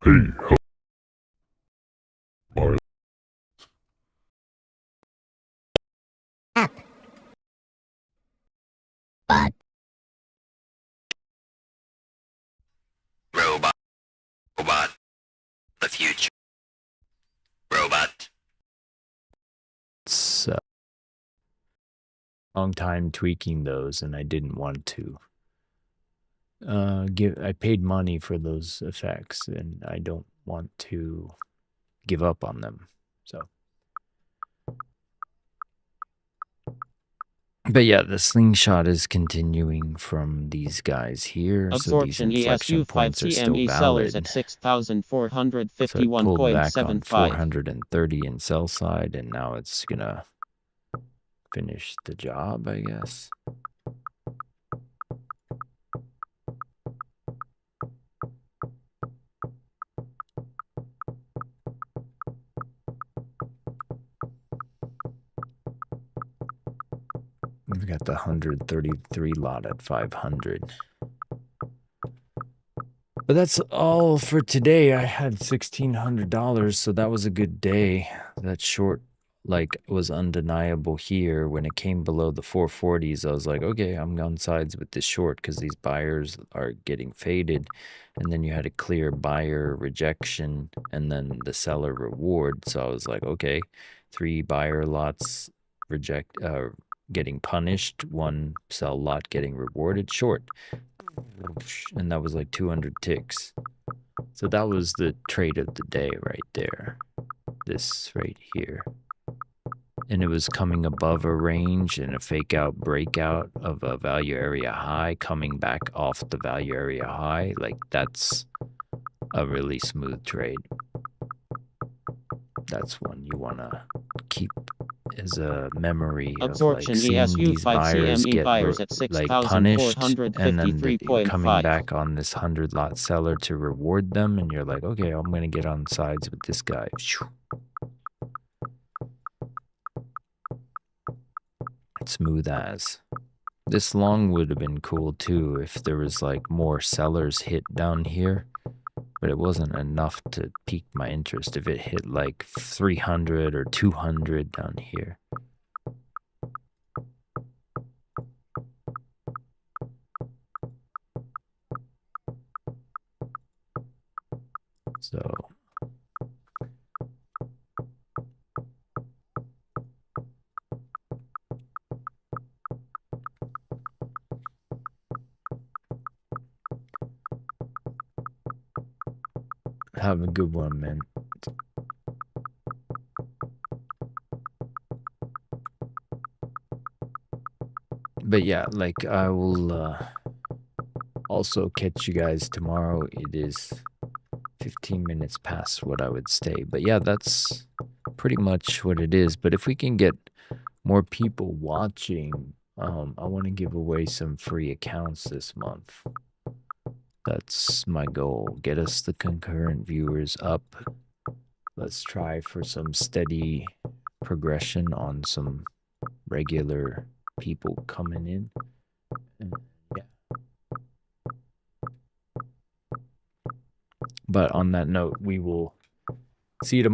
Hey, Up. But. Robot. The future. Robot. So, long time tweaking those, and I didn't want to. I paid money for those effects, and I don't want to give up on them. So. But yeah, the slingshot is continuing from these guys here. Absorption so these inflection points are still ESU5 CME valid. sellers at So it pulled back on 6,451.75. 430 in sell side, and now it's gonna finish the job, I guess. We've got the 133 lot at 500. But that's all for today. I had $1,600, so that was a good day. That short, like, was undeniable here. When it came below the 440s, I was like, okay, I'm on sides with this short because these buyers are getting faded. And then you had a clear buyer rejection and then the seller reward. So I was like, okay, 3 buyer lots getting punished, 1 sell lot getting rewarded, short. And that was like 200 ticks. So that was the trade of the day right there. This right here. And it was coming above a range and a fake out breakout of a value area high coming back off the value area high. Like, that's a really smooth trade. That's one you want to keep as a memory Absorption of like seeing these buyers ESU5 get buyers at like punished, and then coming 6,453.5. back on this 100 lot seller to reward them, and you're like, okay, I'm gonna get on sides with this guy. Smooth as. This long would have been cool too if there was like more sellers hit down here. but it wasn't enough to pique my interest. If it hit like 300 or 200 down here. So have a good one, man. But yeah, like I will also catch you guys tomorrow. It is 15 minutes past what I would stay. But yeah, that's pretty much what it is. But if we can get more people watching, I want to give away some free accounts this month. That's my goal. Get us the concurrent viewers up. Let's try for some steady progression on some regular people coming in. And yeah. But on that note, we will see you tomorrow.